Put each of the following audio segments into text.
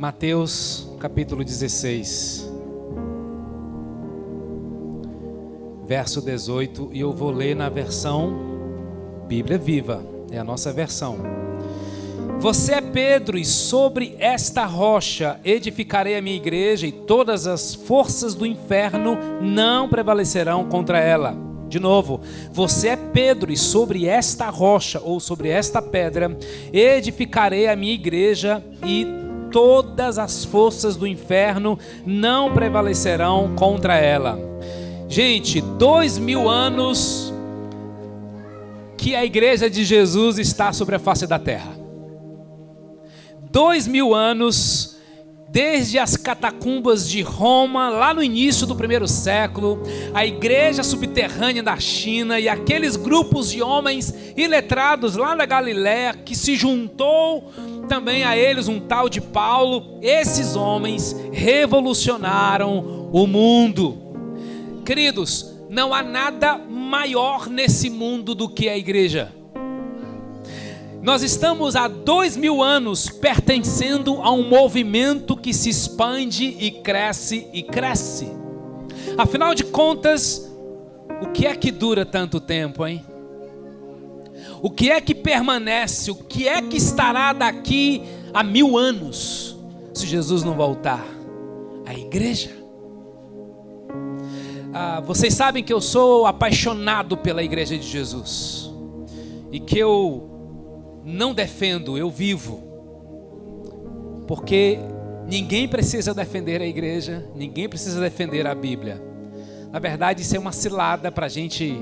Mateus capítulo 16, verso 18, e eu vou ler na versão Bíblia Viva, é a nossa versão. Você é Pedro, e sobre esta rocha edificarei a minha igreja, e todas as forças do inferno não prevalecerão contra ela. De novo, você é Pedro, e sobre esta rocha, ou sobre esta pedra, edificarei a minha igreja, e todas as forças do inferno não prevalecerão contra ela. Gente, 2000 anos que a igreja de Jesus está sobre a face da terra. 2000 anos, desde as catacumbas de Roma, lá no início do primeiro século, a igreja subterrânea da China e aqueles grupos de homens iletrados lá da Galiléia, que se juntou também a eles um tal de Paulo. Esses homens revolucionaram o mundo. Queridos, não há nada maior nesse mundo do que a igreja. Nós estamos há 2000 anos pertencendo a um movimento que se expande e cresce e cresce. Afinal de contas, o que é que dura tanto tempo, hein? O que é que permanece? O que é que estará daqui a 1000 anos, se Jesus não voltar? A igreja. Vocês sabem que eu sou apaixonado pela igreja de Jesus. E que eu não defendo, eu vivo. Porque ninguém precisa defender a igreja, ninguém precisa defender a Bíblia. Na verdade, isso é uma cilada para a gente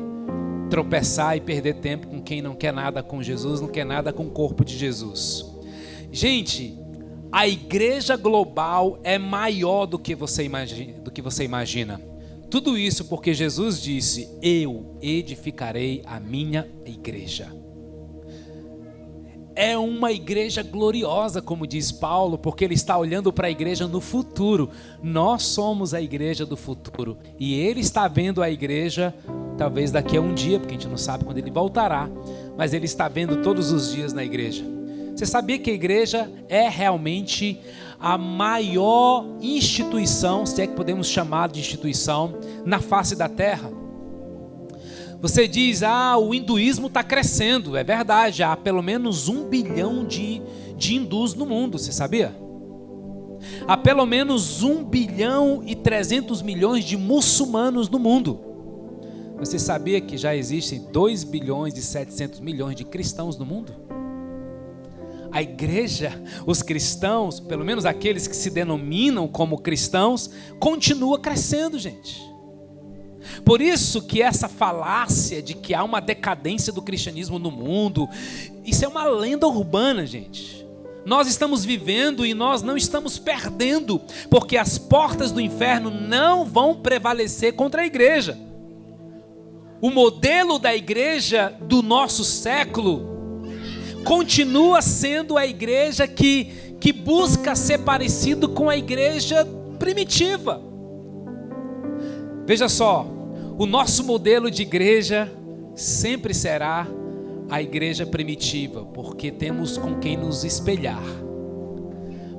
tropeçar e perder tempo com quem não quer nada com Jesus, não quer nada com o corpo de Jesus. Gente, a igreja global é maior do que você imagina. Tudo isso porque Jesus disse: eu edificarei a minha igreja. É uma igreja gloriosa, como diz Paulo, porque ele está olhando para a igreja no futuro. Nós somos a igreja do futuro. E ele está vendo a igreja, talvez daqui a um dia, porque a gente não sabe quando ele voltará, mas ele está vendo todos os dias na igreja. Você sabia que a igreja é realmente a maior instituição, se é que podemos chamar de instituição, na face da terra? Você diz, o hinduísmo está crescendo. É verdade, há pelo menos 1 bilhão de hindus no mundo, você sabia? Há pelo menos 1 bilhão e 300 milhões de muçulmanos no mundo. Você sabia que já existem 2 bilhões e 700 milhões de cristãos no mundo? A igreja, os cristãos, pelo menos aqueles que se denominam como cristãos, continua crescendo, gente. Por isso que essa falácia de que há uma decadência do cristianismo no mundo, isso é uma lenda urbana, gente. Nós estamos vivendo e nós não estamos perdendo, porque as portas do inferno não vão prevalecer contra a igreja. O modelo da igreja do nosso século continua sendo a igreja que busca ser parecido com a igreja primitiva. Veja só, o nosso modelo de igreja sempre será a igreja primitiva, porque temos com quem nos espelhar.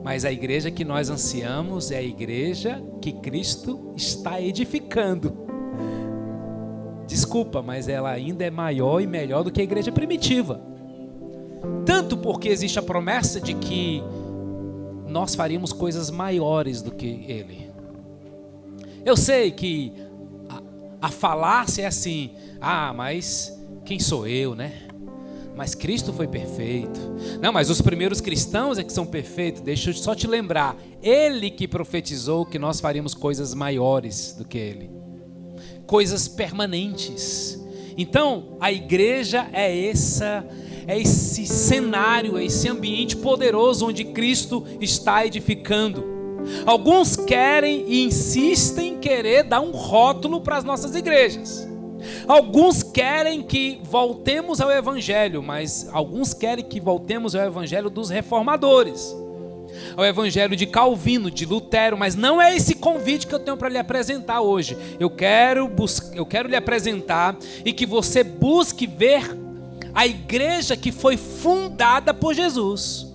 Mas a igreja que nós ansiamos é a igreja que Cristo está edificando. Desculpa, mas ela ainda é maior e melhor do que a igreja primitiva. Tanto porque existe a promessa de que nós faríamos coisas maiores do que Ele. Eu sei que a falácia é assim, mas quem sou eu, né? Mas Cristo foi perfeito. Não, mas os primeiros cristãos é que são perfeitos. Deixa eu só te lembrar, Ele que profetizou que nós faríamos coisas maiores do que Ele. Coisas permanentes. Então, a igreja é esse cenário, é esse ambiente poderoso onde Cristo está edificando. Alguns querem e insistem em querer dar um rótulo para as nossas igrejas. Alguns querem que voltemos ao evangelho, mas alguns querem que voltemos ao evangelho dos reformadores, ao evangelho de Calvino, de Lutero, mas não é esse convite que eu tenho para lhe apresentar hoje. Eu quero lhe apresentar e que você busque ver a igreja que foi fundada por Jesus.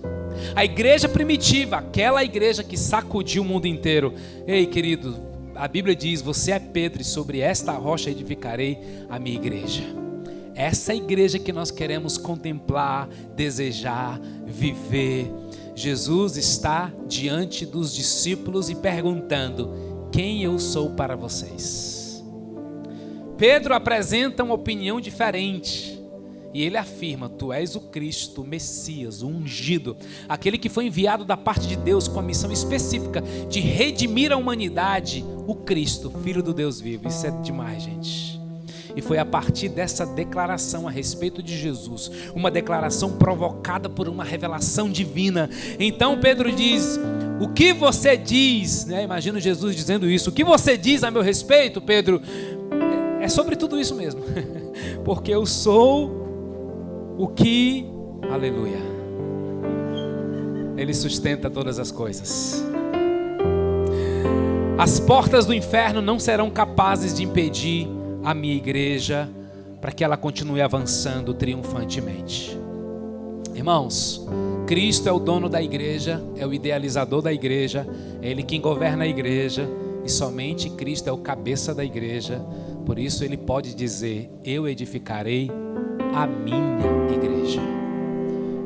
A igreja primitiva, aquela igreja que sacudiu o mundo inteiro. Ei, querido, a Bíblia diz: você é Pedro e sobre esta rocha edificarei a minha igreja. Essa igreja que nós queremos contemplar, desejar, viver. Jesus está diante dos discípulos e perguntando: quem eu sou para vocês? Pedro apresenta uma opinião diferente. E ele afirma: tu és o Cristo, o Messias, o ungido, aquele que foi enviado da parte de Deus com a missão específica de redimir a humanidade, o Cristo, Filho do Deus vivo. Isso é demais, gente. E foi a partir dessa declaração a respeito de Jesus, uma declaração provocada por uma revelação divina. Então Pedro diz: o que você diz, né? Imagina Jesus dizendo isso: o que você diz a meu respeito, Pedro? É sobre tudo isso mesmo. Porque eu sou o que, aleluia, Ele sustenta todas as coisas. As portas do inferno não serão capazes de impedir a minha igreja para que ela continue avançando triunfantemente. Irmãos, Cristo é o dono da igreja, é o idealizador da igreja, é Ele quem governa a igreja, e somente Cristo é o cabeça da igreja. Por isso Ele pode dizer: eu edificarei a minha igreja.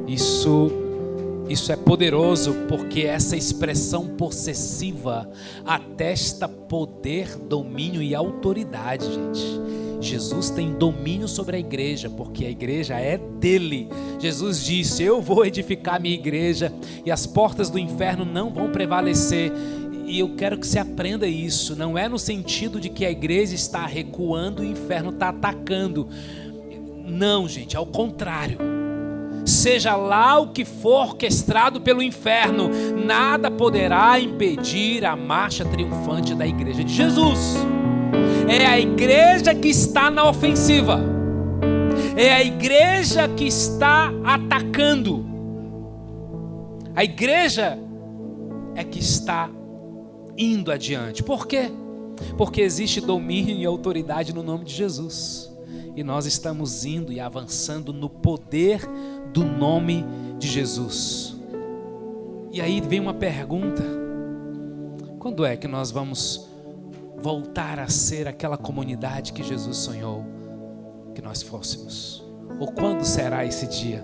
Isso é poderoso, porque essa expressão possessiva atesta poder, domínio e autoridade, gente. Jesus tem domínio sobre a igreja, porque a igreja é dele. Jesus disse: eu vou edificar a minha igreja e as portas do inferno não vão prevalecer. E eu quero que você aprenda isso. Não é no sentido de que a igreja está recuando e o inferno está atacando. Não, gente, ao contrário. Seja lá o que for orquestrado pelo inferno, nada poderá impedir a marcha triunfante da igreja de Jesus. É a igreja que está na ofensiva. É a igreja que está atacando. A igreja é que está indo adiante. Por quê? Porque existe domínio e autoridade no nome de Jesus. E nós estamos indo e avançando no poder do nome de Jesus. E aí vem uma pergunta: quando é que nós vamos voltar a ser aquela comunidade que Jesus sonhou que nós fôssemos? Ou quando será esse dia?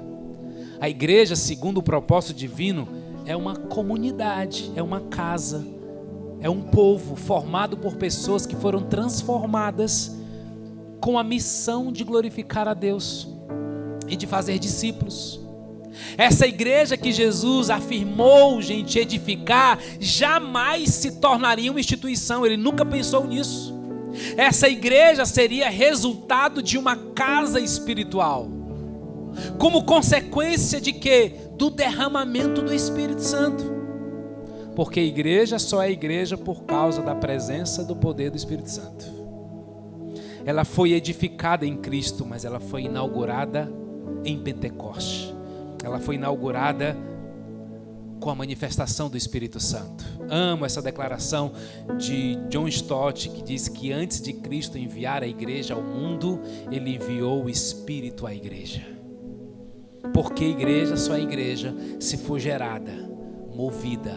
A igreja, segundo o propósito divino, é uma comunidade, é uma casa, é um povo formado por pessoas que foram transformadas com a missão de glorificar a Deus e de fazer discípulos. Essa igreja que Jesus afirmou, gente, edificar, jamais se tornaria uma instituição. Ele nunca pensou nisso. Essa igreja seria resultado de uma casa espiritual. Como consequência de quê? Do derramamento do Espírito Santo. Porque a igreja só é igreja por causa da presença do poder do Espírito Santo. Ela foi edificada em Cristo, mas ela foi inaugurada em Pentecoste. Ela foi inaugurada com a manifestação do Espírito Santo. Amo essa declaração de John Stott, que diz que antes de Cristo enviar a igreja ao mundo, Ele enviou o Espírito à igreja. Porque a igreja só é igreja se for gerada, movida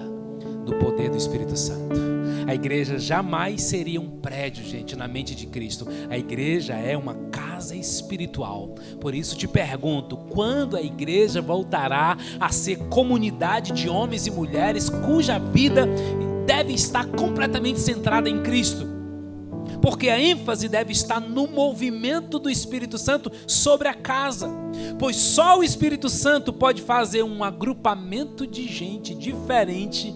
do poder do Espírito Santo. A igreja jamais seria um prédio, gente, na mente de Cristo. A igreja é uma casa espiritual. Por isso te pergunto, quando a igreja voltará a ser comunidade de homens e mulheres cuja vida deve estar completamente centrada em Cristo? Porque a ênfase deve estar no movimento do Espírito Santo sobre a casa. Pois só o Espírito Santo pode fazer um agrupamento de gente diferente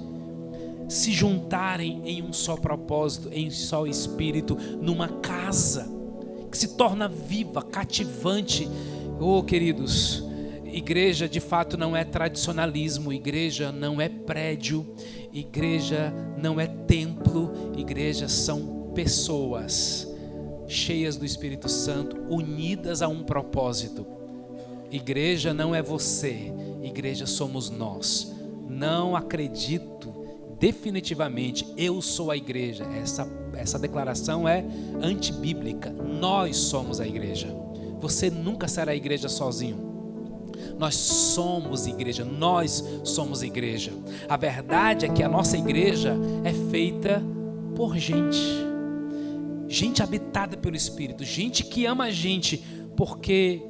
se juntarem em um só propósito, em um só espírito, numa casa que se torna viva, cativante. Oh, queridos, igreja de fato não é tradicionalismo, igreja não é prédio, igreja não é templo, igreja são pessoas cheias do Espírito Santo, unidas a um propósito. Igreja não é você, igreja somos nós. Não acredito definitivamente, eu sou a igreja. Essa declaração é antibíblica. Nós somos a igreja. Você nunca será a igreja sozinho. Nós somos igreja, nós somos igreja. A verdade é que a nossa igreja é feita por gente habitada pelo Espírito, gente que ama a gente, porque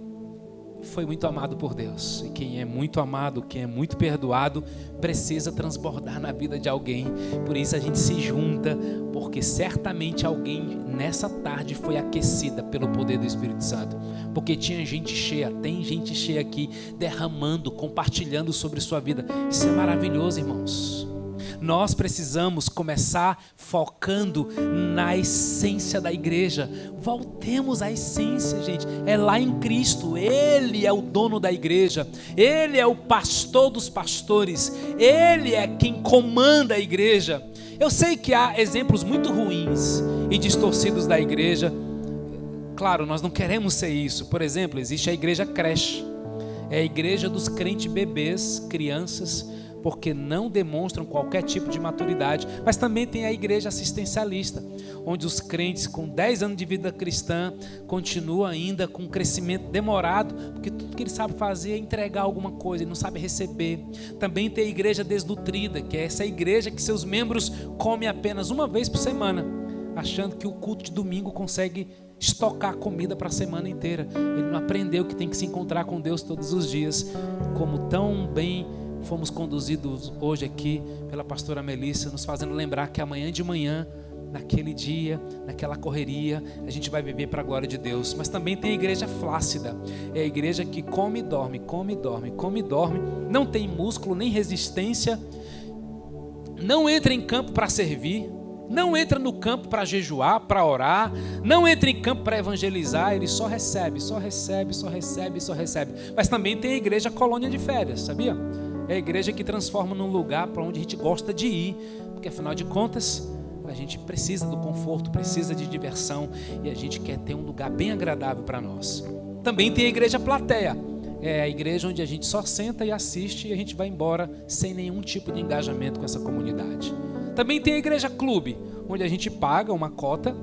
foi muito amado por Deus. E quem é muito amado, quem é muito perdoado, precisa transbordar na vida de alguém. Por isso a gente se junta, porque certamente alguém nessa tarde foi aquecida pelo poder do Espírito Santo. Porque tinha gente cheia, tem gente cheia aqui, derramando, compartilhando sobre sua vida. Isso é maravilhoso, irmãos. Nós precisamos começar focando na essência da igreja. Voltemos à essência, gente. É lá em Cristo. Ele é o dono da igreja. Ele é o pastor dos pastores. Ele é quem comanda a igreja. Eu sei que há exemplos muito ruins e distorcidos da igreja. Claro, nós não queremos ser isso. Por exemplo, existe a igreja creche. É a igreja dos crentes bebês, crianças, porque não demonstram qualquer tipo de maturidade. Mas também tem a igreja assistencialista, onde os crentes com 10 anos de vida cristã continuam ainda com um crescimento demorado, porque tudo que ele sabe fazer é entregar alguma coisa, ele não sabe receber. Também tem a igreja desnutrida, que é essa igreja que seus membros comem apenas uma vez por semana, achando que o culto de domingo consegue estocar comida para a semana inteira. Ele não aprendeu que tem que se encontrar com Deus todos os dias, como tão bem fomos conduzidos hoje aqui pela pastora Melissa, nos fazendo lembrar que amanhã de manhã, naquele dia, naquela correria, a gente vai viver para a glória de Deus. Mas também tem a igreja flácida, é a igreja que come e dorme, come e dorme, come e dorme, não tem músculo nem resistência, não entra em campo para servir, não entra no campo para jejuar, para orar, não entra em campo para evangelizar, ele só recebe, só recebe, só recebe, só recebe. Mas também tem a igreja colônia de férias, sabia? É a igreja que transforma num lugar para onde a gente gosta de ir, porque afinal de contas a gente precisa do conforto, precisa de diversão, e a gente quer ter um lugar bem agradável para nós. Também tem a igreja plateia, é a igreja onde a gente só senta e assiste e a gente vai embora sem nenhum tipo de engajamento com essa comunidade. Também tem a igreja clube, onde a gente paga uma cota,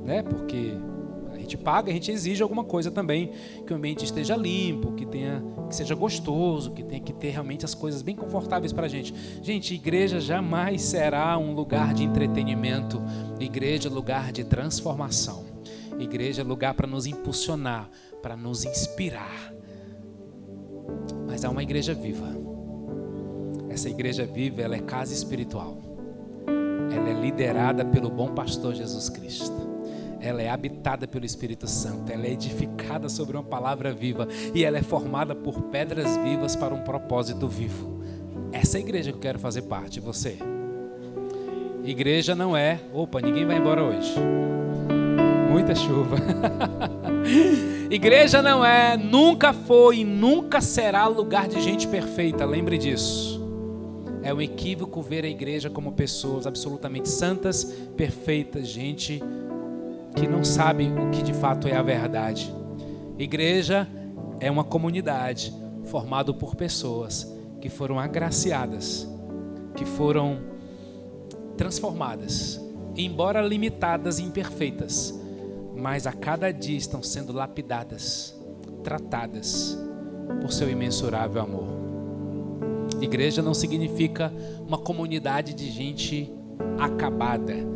né, porque a gente paga, a gente exige alguma coisa também, que o ambiente esteja limpo, que seja gostoso, que tenha que ter realmente as coisas bem confortáveis para a gente. Gente, igreja jamais será um lugar de entretenimento. Igreja é lugar de transformação. Igreja é lugar para nos impulsionar, para nos inspirar. Mas há uma igreja viva. Essa igreja viva, ela é casa espiritual. Ela é liderada pelo bom pastor Jesus Cristo. Ela é habitada pelo Espírito Santo, ela é edificada sobre uma palavra viva e ela é formada por pedras vivas para um propósito vivo. Essa é a igreja que eu quero fazer parte, você. Igreja não é, ninguém vai embora hoje. Muita chuva. Igreja não é, nunca foi e nunca será lugar de gente perfeita, lembre disso. É um equívoco ver a igreja como pessoas absolutamente santas, perfeitas, gente que não sabe o que de fato é a verdade. Igreja é uma comunidade formada por pessoas que foram agraciadas, que foram transformadas, embora limitadas e imperfeitas, mas a cada dia estão sendo lapidadas, tratadas por seu imensurável amor. Igreja não significa uma comunidade de gente acabada.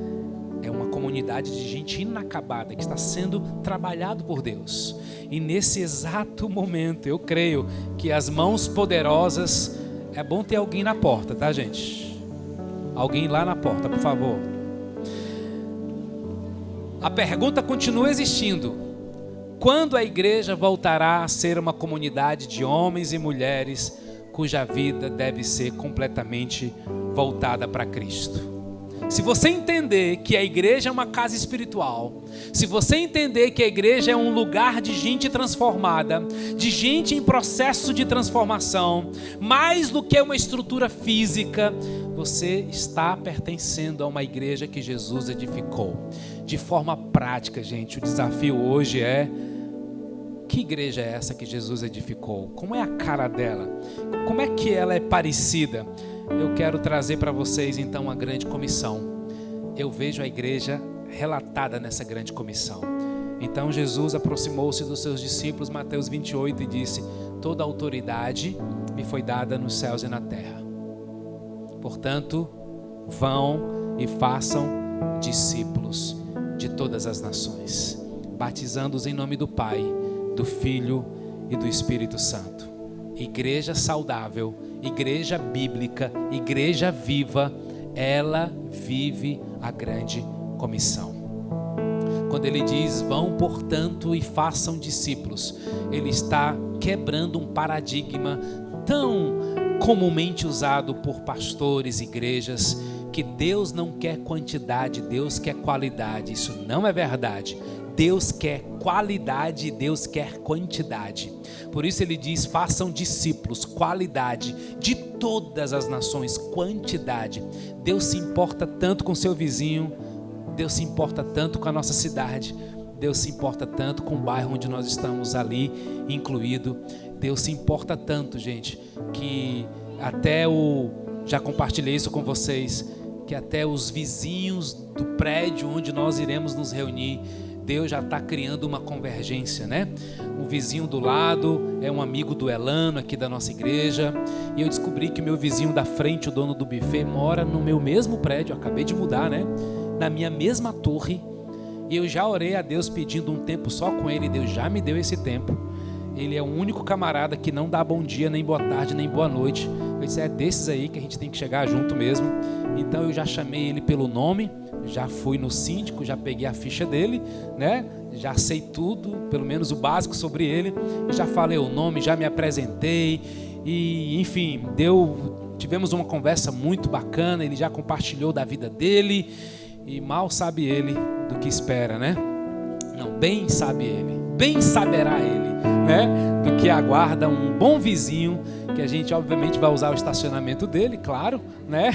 É uma comunidade de gente inacabada que está sendo trabalhado por Deus. E nesse exato momento, eu creio que as mãos poderosas... É bom ter alguém na porta, tá, gente? Alguém lá na porta, por favor. A pergunta continua existindo. Quando a igreja voltará a ser uma comunidade de homens e mulheres cuja vida deve ser completamente voltada para Cristo? Se você entender que a igreja é uma casa espiritual, se você entender que a igreja é um lugar de gente transformada, de gente em processo de transformação, mais do que uma estrutura física, você está pertencendo a uma igreja que Jesus edificou. De forma prática, gente, o desafio hoje é: que igreja é essa que Jesus edificou? Como é a cara dela? Como é que ela é parecida? Eu quero trazer para vocês então a grande comissão. Eu vejo a igreja relatada nessa grande comissão. Então Jesus aproximou-se dos seus discípulos, Mateus 28, e disse: toda a autoridade me foi dada nos céus e na terra. Portanto, vão e façam discípulos de todas as nações, batizando-os em nome do Pai, do Filho e do Espírito Santo. Igreja saudável, igreja bíblica, igreja viva, ela vive a grande comissão. Quando ele diz: vão, portanto, e façam discípulos, ele está quebrando um paradigma tão comumente usado por pastores, igrejas, que Deus não quer quantidade, Deus quer qualidade. Isso não é verdade. Deus quer qualidade, Deus quer quantidade. Por isso ele diz: façam discípulos, qualidade, de todas as nações, quantidade. Deus se importa tanto com seu vizinho, Deus se importa tanto com a nossa cidade, Deus se importa tanto com o bairro onde nós estamos ali incluído. Deus se importa tanto, gente, que já compartilhei isso com vocês, que até os vizinhos do prédio onde nós iremos nos reunir, Deus já está criando uma convergência, né? O vizinho do lado é um amigo do Elano aqui da nossa igreja, e eu descobri que o meu vizinho da frente, o dono do buffet, mora no meu mesmo prédio. Eu acabei de mudar, né? Na minha mesma torre, e eu já orei a Deus pedindo um tempo só com ele, e Deus já me deu esse tempo. Ele é o único camarada que não dá bom dia, nem boa tarde, nem boa noite. Eu disse: é desses aí que a gente tem que chegar junto mesmo. Então eu já chamei ele pelo nome, já fui no síndico, já peguei a ficha dele, né? Já sei tudo, pelo menos o básico sobre ele, já falei o nome, já me apresentei, e enfim, tivemos uma conversa muito bacana. Ele já compartilhou da vida dele, e mal sabe ele do que espera, né? Não, bem sabe ele, bem saberá ele, né? Do que aguarda um bom vizinho, que a gente obviamente vai usar o estacionamento dele, claro, né?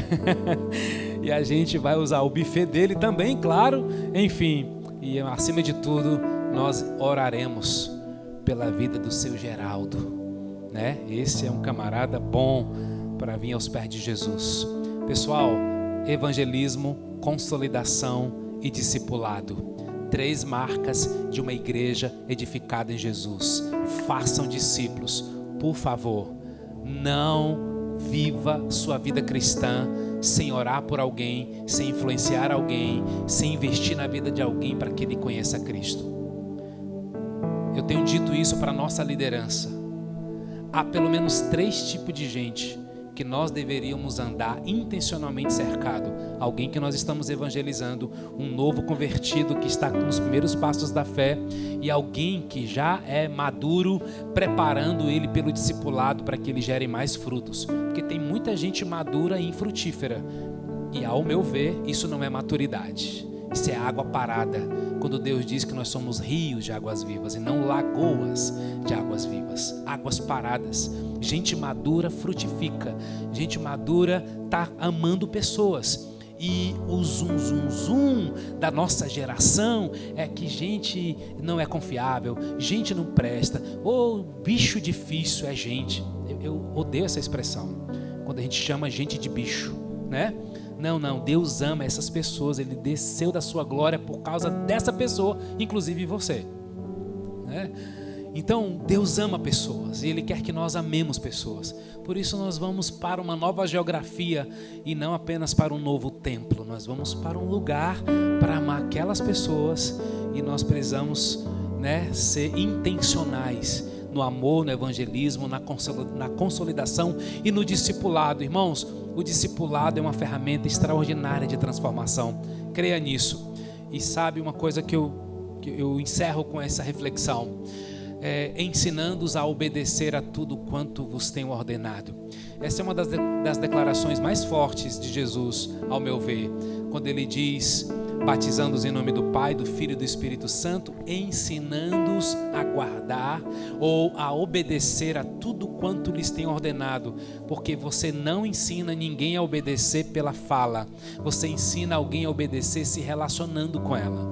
E a gente vai usar o buffet dele também, claro. Enfim, e acima de tudo, nós oraremos pela vida do seu Geraldo, né? Esse é um camarada bom para vir aos pés de Jesus. Pessoal, evangelismo, consolidação e discipulado. 3 marcas de uma igreja edificada em Jesus. Façam discípulos, por favor. Não viva sua vida cristã sem orar por alguém, sem influenciar alguém, sem investir na vida de alguém para que ele conheça Cristo. Eu tenho dito isso para a nossa liderança. Há pelo menos 3 tipos de gente que nós deveríamos andar intencionalmente cercado. Alguém que nós estamos evangelizando, um novo convertido que está nos primeiros passos da fé, e alguém que já é maduro, preparando ele pelo discipulado para que ele gere mais frutos. Porque tem muita gente madura e infrutífera, e ao meu ver, isso não é maturidade. Isso é água parada, quando Deus diz que nós somos rios de águas vivas e não lagoas de águas vivas, águas paradas. Gente madura frutifica, gente madura está amando pessoas. E o zum da nossa geração é que gente não é confiável, gente não presta, ou bicho difícil é gente. Eu odeio essa expressão, quando a gente chama gente de bicho, né? Não, Deus ama essas pessoas, Ele desceu da sua glória por causa dessa pessoa, inclusive você, né? Então Deus ama pessoas e Ele quer que nós amemos pessoas. Por isso nós vamos para uma nova geografia e não apenas para um novo templo. Nós vamos para um lugar para amar aquelas pessoas, e nós precisamos, né, ser intencionais no amor, no evangelismo, na consolidação e no discipulado. Irmãos, o discipulado é uma ferramenta extraordinária de transformação. Creia nisso. E sabe uma coisa que eu encerro com essa reflexão? Ensinando-os a obedecer a tudo quanto vos tenho ordenado. Essa é uma das declarações mais fortes de Jesus, ao meu ver, quando ele diz: batizando-os em nome do Pai, do Filho e do Espírito Santo, ensinando-os a guardar ou a obedecer a tudo quanto lhes tem ordenado. Porque você não ensina ninguém a obedecer pela fala, você ensina alguém a obedecer se relacionando com ela.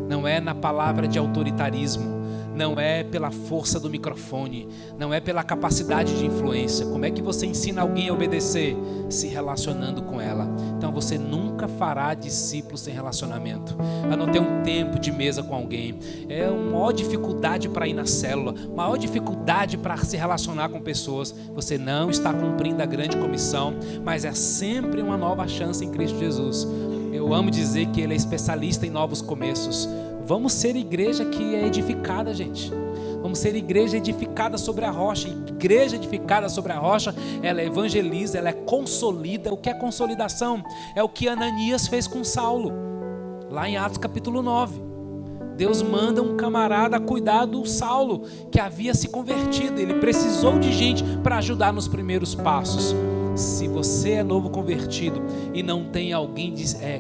Não é na palavra de autoritarismo, não é pela força do microfone, não é pela capacidade de influência. Como é que você ensina alguém a obedecer? Se relacionando com ela. Então você nunca fará discípulo sem relacionamento. A não ter um tempo de mesa com alguém. É a maior dificuldade para ir na célula, maior dificuldade para se relacionar com pessoas. Você não está cumprindo a grande comissão, mas é sempre uma nova chance em Cristo Jesus. Eu amo dizer que Ele é especialista em novos começos. Vamos ser igreja que é edificada, gente. Vamos ser igreja edificada sobre a rocha. Igreja edificada sobre a rocha, ela evangeliza, ela é consolida. O que é consolidação? É o que Ananias fez com Saulo, lá em Atos capítulo 9. Deus manda um camarada cuidar do Saulo, que havia se convertido. Ele precisou de gente para ajudar nos primeiros passos. Se você é novo convertido e não tem alguém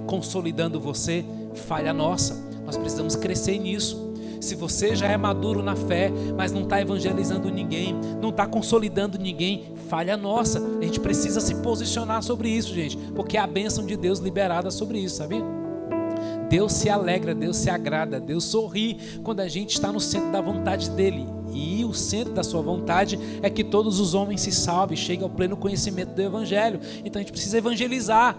consolidando você, falha nossa. Nós precisamos crescer nisso. Se você já é maduro na fé, mas não está evangelizando ninguém, não está consolidando ninguém, falha nossa. A gente precisa se posicionar sobre isso, gente, porque é a bênção de Deus liberada sobre isso, sabia? Deus se alegra, Deus se agrada, Deus sorri quando a gente está no centro da vontade dEle. E o centro da sua vontade é que todos os homens se salvem, cheguem ao pleno conhecimento do Evangelho. Então a gente precisa evangelizar.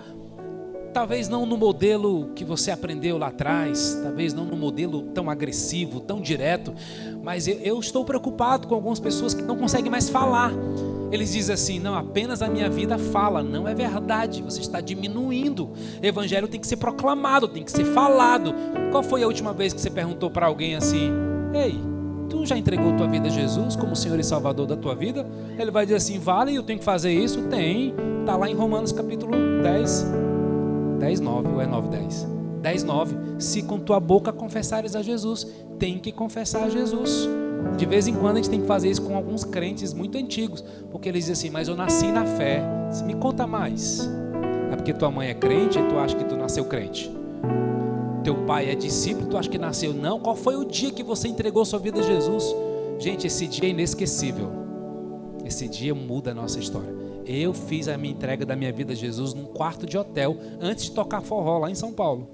Talvez não no modelo que você aprendeu lá atrás, talvez não no modelo tão agressivo, tão direto, mas eu estou preocupado com algumas pessoas que não conseguem mais falar. Eles dizem assim: não, apenas a minha vida fala. Não é verdade, você está diminuindo. O evangelho tem que ser proclamado, tem que ser falado. Qual foi a última vez que você perguntou para alguém assim: ei, tu já entregou tua vida a Jesus como Senhor e Salvador da tua vida? Ele vai dizer assim: vale, eu tenho que fazer isso? Tem, está lá em Romanos capítulo 10, 9, ou é 9, 10? 10, 9. Se com tua boca confessares a Jesus, tem que confessar a Jesus. De vez em quando a gente tem que fazer isso com alguns crentes muito antigos, porque eles dizem assim: mas eu nasci na fé. Você me conta mais. É porque tua mãe é crente e tu acha que tu nasceu crente? Teu pai é discípulo e tu acha que nasceu? Não. Qual foi o dia que você entregou sua vida a Jesus? Gente, esse dia é inesquecível. Esse dia muda a nossa história. Eu fiz a minha entrega da minha vida a Jesus num quarto de hotel, antes de tocar forró lá em São Paulo.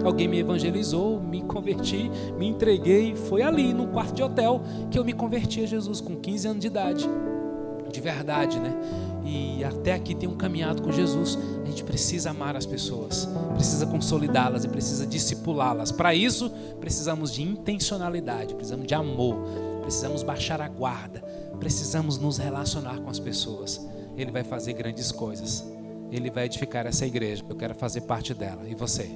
Alguém me evangelizou, me converti, me entreguei. Foi ali, num quarto de hotel, que eu me converti a Jesus, com 15 anos de idade. De verdade, né? E até aqui tenho caminhado com Jesus. A gente precisa amar as pessoas, precisa consolidá-las e precisa discipulá-las. Para isso, precisamos de intencionalidade, precisamos de amor, precisamos baixar a guarda, precisamos nos relacionar com as pessoas. Ele vai fazer grandes coisas. Ele vai edificar essa igreja. Eu quero fazer parte dela. E você?